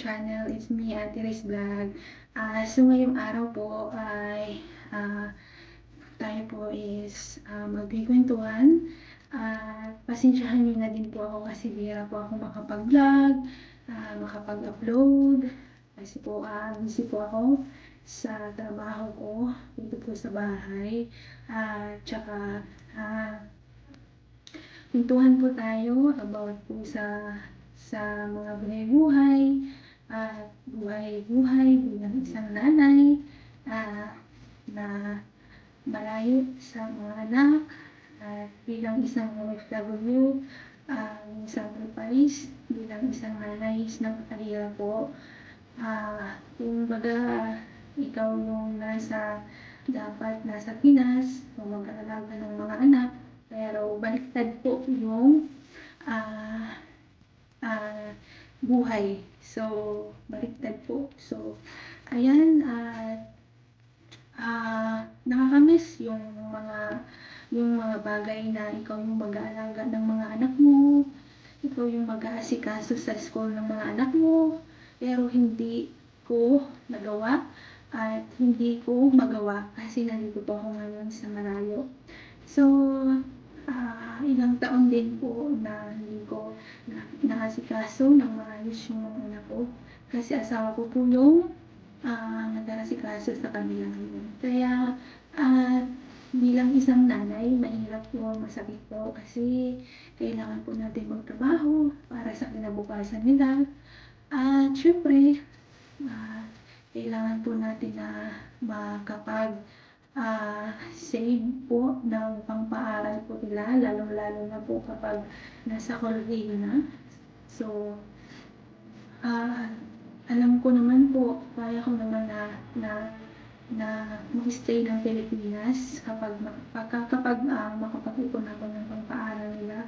channel. It's me, Ate Riz Vlog. So ngayong araw po ay tayo po is magkikwentuhan. Pasensyahan niyo na din po ako kasi bihira po ako makapag-vlog, makapag-upload. Kasi po busy po ako sa trabaho ko dito po sa bahay. Tsaka kwentuhan po tayo about po sa mga buhay-buhay at buhay-buhay bilang isang nanay na malayo sa mga anak at bilang isang OFW, yung sacrifice bilang isang nanay is napakahirap po. Kung baga ikaw yung dapat nasa Pinas o mag-aalaga ng mga anak, pero baliktad po yung buhay. So, baliktad po. So, ayan, nakakamiss yung mga bagay na ikaw yung mag-aalaga ng mga anak mo, ikaw yung mag-aasikaso sa school ng mga anak mo, pero hindi ko nagawa at hindi ko magawa kasi nandito po ako ngayon sa malayo. So, ilang taon din po na hindi ko naasikaso ng maayos yung mga anak ko kasi asawa ko po yung nag-aasikaso sa kanila ngayon. Kaya bilang isang nanay, mahirap po, masakit po kasi kailangan po natin magtrabaho para sa kinabukasan nila. At syempre, kailangan po natin na save po ng pangpaaral po nila, lalong-lalo na po kapag nasa kolehiyo na. So, alam ko naman po, kaya ko naman na mag-stay ng Pilipinas kapag makapag-ipon ako ng pangpaaral nila.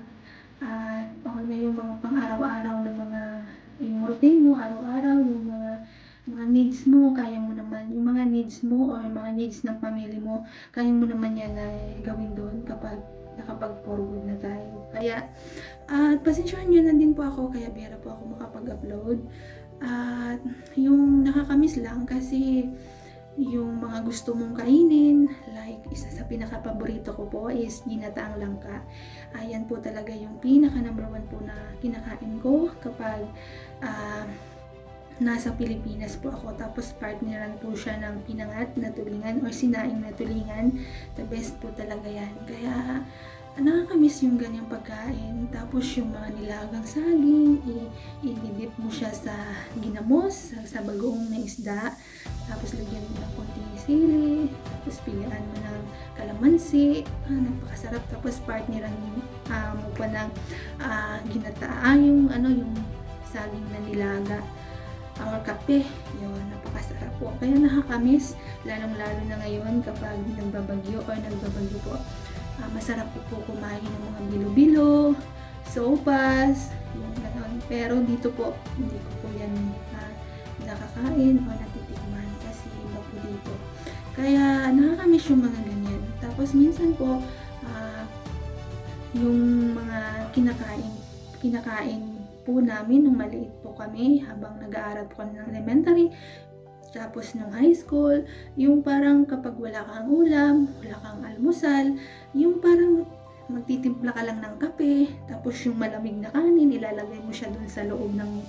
Okay na yung mga pang-araw-araw na yung routine mo, araw-araw, yung mga needs mo, kaya mo naman, yung mga needs mo o yung mga needs ng pamilya mo, kaya mo naman yan na gawin doon kapag nakapag-forward na tayo. Kaya, pasensyahan nyo na din po ako, kaya bihira po ako makapag-upload. At yung nakakamiss lang kasi yung mga gusto mong kainin, like isa sa pinaka-paborito ko po is ginataang langka. Ayan po talaga yung pinaka-number 1 po na kinakain ko kapag nasa Pilipinas po ako. Tapos partneran po siya ng pinangat na tulingan or sinaing na tulingan. The best po talaga yan. Kaya nakakamiss yung ganyang pagkain. Tapos yung mga nilagang saging, i-dip mo siya sa ginamos, sa bagoong na isda. Tapos lagyan mo ng konting sili. Tapos pilihan mo ng kalamansi. Napakasarap. Tapos partneran mo pa ng yung saging na nilaga or kape. Yun, napakasarap po. Kaya nakakamiss, lalong-lalo na ngayon kapag nagbabagyo po. Masarap po kumain ng mga bilo-bilo, sopas, yung gano'n. Pero dito po, hindi ko po yan nakakain o natitikman kasi iba po dito. Kaya nakakamiss yung mga ganyan. Tapos minsan po, yung mga kinakain po namin nung maliit po kami habang nag-aaral po kami ng elementary. Tapos nung high school, yung parang kapag wala kang ulam, wala kang almusal, yung parang magtitimpla ka lang ng kape, tapos yung malamig na kanin, ilalagay mo siya dun sa loob ng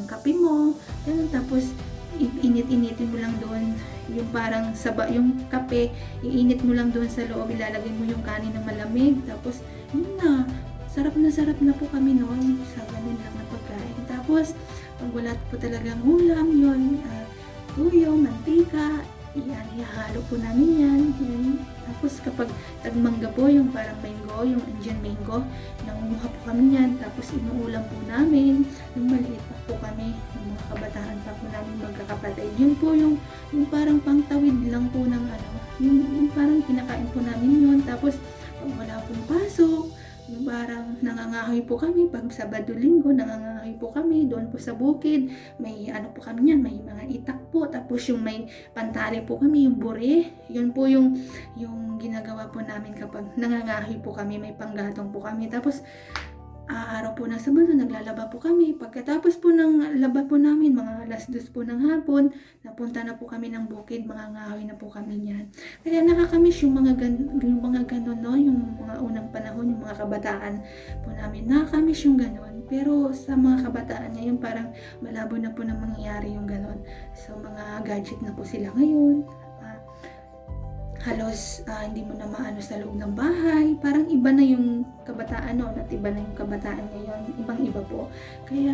kape mo. Ganun, tapos init-initin mo lang doon yung parang yung kape, iinit mo lang doon sa loob, ilalagay mo yung kanin ng malamig, tapos yun na. Sarap na po kami noon sa ganun lang na pagkain. Tapos, pag wala po talagang ulam, yun, tuyo, mantika, ihalo po namin yan. Tapos, kapag tagmangga po, yung parang mango, yung Indian mango, nangunguha po kami yan. Tapos, inuulam po namin. Nung maliit pa po kami, yung mga kabataan pa po namin magkakapatid. Yun po yung parang pangtawid lang po ng yung parang kinakain po namin yun. Tapos, pag wala pong pasok, yung parang nangangahoy po kami pag Sabado Linggo, nangangahoy po kami doon po sa bukid. May po kami yan, may mga itak po, tapos yung may pantali po kami, yung bure. Yun po yung ginagawa po namin kapag nangangahoy po kami, may panggatong po kami. Tapos araw po ng Sabado naglalaba po kami. Pagkatapos po ng laba po namin, mga 2:00 po ng hapon, napunta na po kami ng bukid, mangangahoy na po kami niyan. Kaya nakakamiss yung mga gano'n, no? Yung mga unang panahon, yung mga kabataan po namin. Nakakamiss yung gano'n. Pero sa mga kabataan ngayon, parang malabo na po na mangyayari yung gano'n. So, mga gadget na po sila ngayon. Halos hindi mo na maano sa loob ng bahay. Parang iba na yung kabataan noon at iba na yung kabataan ngayon. Ibang-iba po. Kaya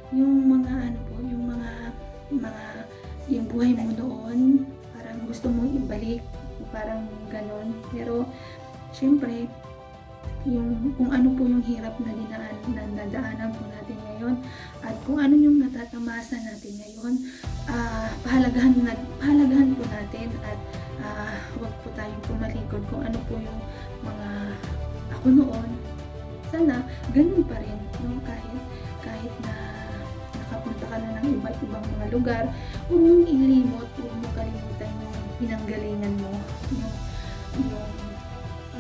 yung mga ano po, yung buhay mo noon, parang gusto mong ibalik, parang ganon. Pero syempre, yung kung ano po yung hirap na nadaanan po natin ngayon at kung ano yung natatamasa natin ngayon, pahalagahan po natin at huwag po tayong pumalikod kung ano po yung mga ako noon. Sana ganun pa rin, no? Kahit na nakapunta ka na ng iba't ibang mga lugar, huwag mong ilimot, huwag mong kalimutan yung pinanggalingan mo.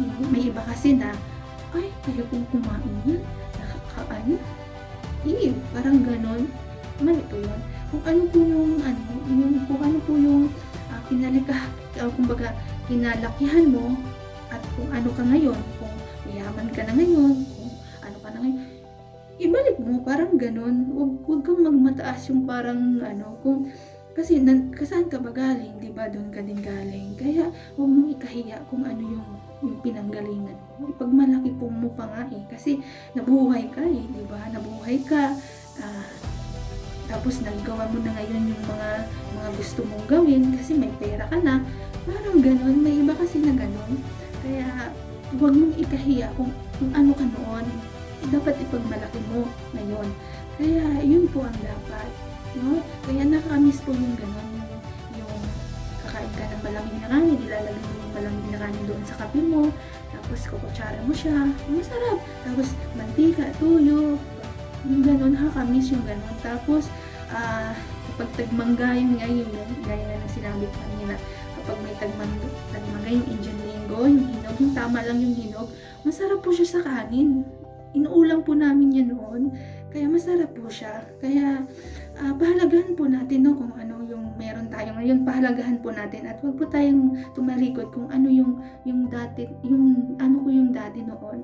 Yung may iba kasi na ay, kaya kong kumain yan, nakakaano, parang ganon. Mali po yun. Kung ano po yung kumbaga, kinalakihan mo, at kung ano ka ngayon, kung mayaman ka na ngayon, kung ano ka na ngayon, ibalik mo, parang ganon. Huwag kang magmataas yung parang kasi saan ka ba galing, di ba? Doon ka din galing. Kaya huwag mong ikahiya kung ano yung pinanggalingan mo. Ipagmalaki po mo pa nga kasi nabuhay ka di ba? Nabuhay ka. Tapos nagawa mo na ngayon yung mga gusto mong gawin kasi may pera ka na. Parang ganon. May iba kasi na ganon. Kaya huwag mong ikahiya kung ano ka noon. Dapat ipagmalaki mo ngayon. Kaya yun po ang dapat. No? Kaya nakakamiss po yung gano'n, yung kakain ka ng malamig na kanin, ilalagay mo yung malamig na kanin doon sa kape mo, tapos kukutsara mo siya, masarap, tapos mantika, tuyo, yung gano'n, nakakamiss yung gano'n. Tapos kapag tagmangga yung gaya na sinabi ko kanina, kapag may tagmangga yung Indian Linggo, yung hinog, yung tama lang yung hinog, masarap po siya sa kanin. Inuulam po namin yan noon, kaya masarap po siya. Kaya pahalagahan po natin, no, kung ano yung meron tayo ngayon, pahalagahan po natin at huwag po tayong tumalikod kung ano yung dati, yung dati noon.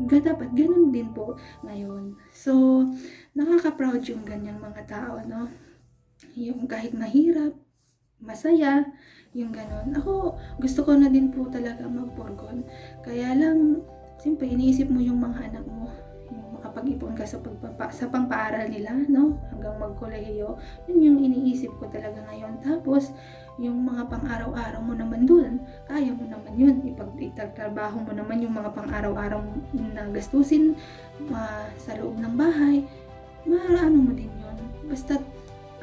Dapat ganun din po ngayon. So, nakaka-proud yung ganyang mga tao, no? Yung kahit mahirap, masaya, yung ganun. Ako, gusto ko na din po talaga mag-Porgon. Kaya lang, siyempre, iniisip mo yung mga anak mo, yung makapag-ipon ka sa pangpaaral nila, no? Hanggang magkolehiyo. Yun yung iniisip ko talaga ngayon. Tapos, yung mga pang-araw-araw mo naman dun, kaya mo naman yun. Ipagtrabaho mo naman yung mga pang-araw-araw na gastusin sa loob ng bahay. Maano mo din yun. Basta,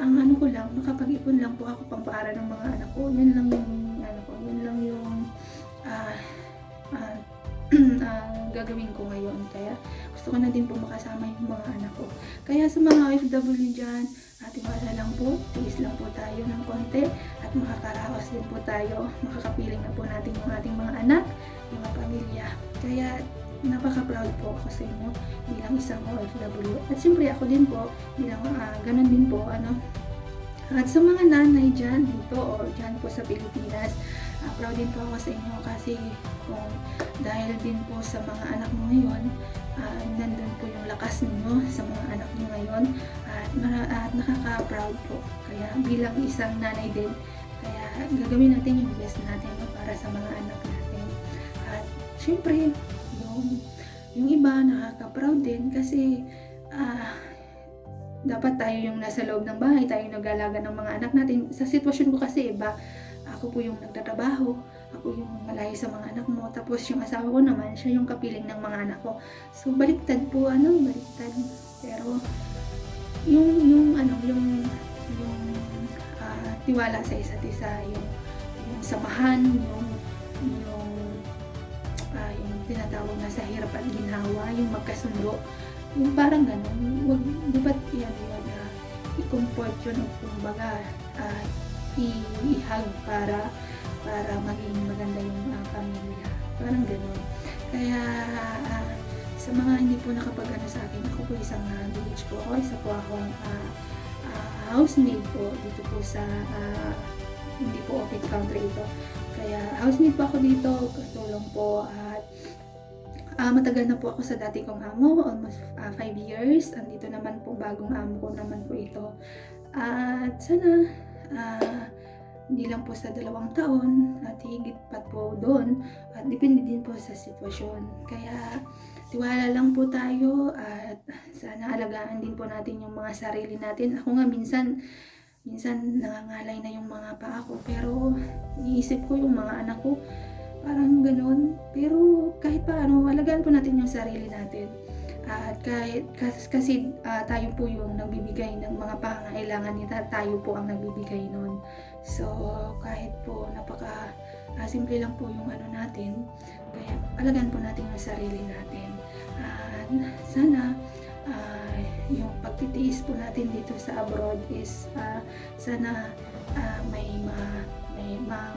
ang ko lang, makapag-ipon lang po ako pang-paaral ng mga anak ko. Yun lang yung, yun lang yung, gagawin ko ngayon. Kaya gusto ko na din po makasama yung mga anak ko. Kaya sa mga OFW dyan, tiwala lang po, tiis lang po tayo ng konti at makakaraos din po tayo. Makakapiling na po natin yung ating mga anak, mga pamilya. Kaya napaka-proud po ako sa inyo bilang isang OFW. At siyempre ako din po, bilang ganun din po, At sa mga nanay dyan dito o dyan po sa Pilipinas, proud din po ako sa inyo kasi kung dahil din po sa mga anak mo ngayon, nandun po yung lakas ninyo sa mga anak mo ngayon at nakaka-proud po. Kaya bilang isang nanay din, kaya gagawin natin yung best natin para sa mga anak natin. At syempre, yung iba nakaka-proud din kasi dapat tayo yung nasa loob ng bahay, tayo yung nag-aalaga ng mga anak natin. Sa sitwasyon ko kasi iba, ako po yung nagtatrabaho, ako yung malayo sa mga anak mo, tapos yung asawa ko naman, siya yung kapiling ng mga anak ko. So baliktad po, baliktad. Pero yung tiwala sa isa't isa, yung samahan, yung tinatawag na sa hirap at ginhawa, yung magkasundo, yung parang ganun. Wag, di ba i-comfort yun o kumbaga ihag para maging maganda yung pamilya. Parang ganun. Kaya Sa mga hindi po nakapag-ano sa akin, ako po isang village po ako. Isa po akong housemaid po dito po sa hindi po open country ito. Kaya housemaid po ako dito, katulong po at matagal na po ako sa dati kong amo, almost 5 years. Andito naman po, bagong amo ko naman po ito. At sana hindi lang po sa 2 taon at higit pa po doon at depende din po sa sitwasyon. Kaya tiwala lang po tayo at sana alagaan din po natin yung mga sarili natin. Ako nga minsan nangangalay na yung mga paa ko, pero iniisip ko yung mga anak ko, parang ganoon. Pero kahit paano, alagaan po natin yung sarili natin. At kahit kasi tayo po yung nagbibigay ng mga pangangailangan nila, tayo po ang nagbibigay nun. So kahit po napaka simple lang po yung ano natin, kaya alagaan po natin yung sarili natin. Sana yung pagtitiis po natin dito sa abroad is sana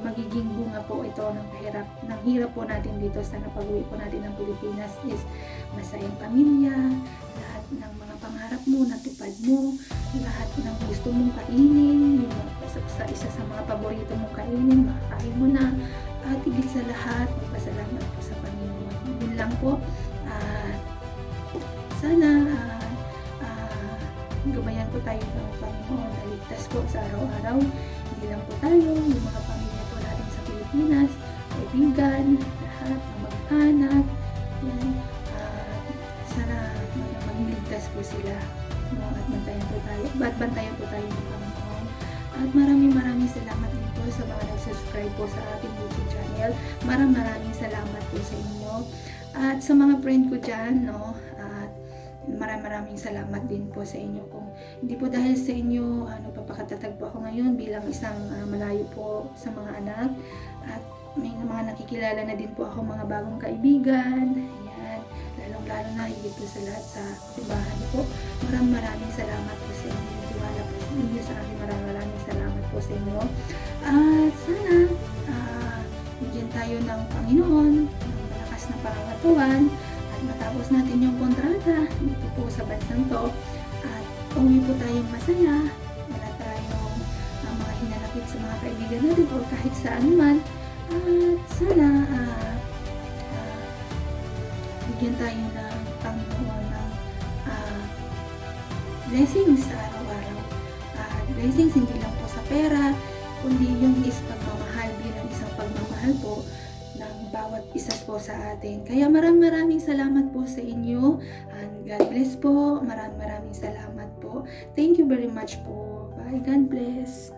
magiging bunga po ito ng hirap po natin dito. Sana pag-uwi po natin ng Pilipinas is masayang pamilya, lahat ng mga pangarap mo natupad mo, lahat ng gusto mong kainin, yung isa sa mga paborito mong kainin, makakain mo na, at higit sa lahat, magpasalamat po sa Panginoon. Yun lang po. Sana gabayan po tayo ng Panginoon na ligtas po sa araw-araw. Hindi lang po tayo, yung mga pamilya po natin sa Pilipinas, kaibigan, lahat ng mag-anak, yan. Sana maging ligtas po sila, no? At bantayan po tayo ng Panginoon. At maraming salamat din po sa mga nag-subscribe po sa ating YouTube channel. Maraming salamat po sa inyo. At sa mga friend ko dyan, no? Maraming salamat din po sa inyo. Kung hindi po dahil sa inyo, papakatatag po ako ngayon bilang isang malayo po sa mga anak. At may mga nakikilala na din po ako, mga bagong kaibigan. Ayan, lalong-lalo na higit po sa lahat sa simbahan po. Maraming salamat po sa inyo. Tiwala po sa inyo sa akin. Maraming salamat po sa inyo. At sana bigyan tayo ng Panginoon ng malakas na pangangatawan at matapos natin yung kontrata dito po sa bansang to at uwi po tayong masaya, wala tayong mga hinanakit sa mga kaibigan natin o kahit saan man. At sana bigyan tayo ng Panginoon ng blessings sa araw-araw. Blessings hindi lang po sa pera, kundi yung is pagmamahal bilang isang pagmamahal po ng bawat isa po sa atin. Kaya maraming salamat po sa inyo and God bless po. Maraming salamat po. Thank you very much po. Bye. God bless.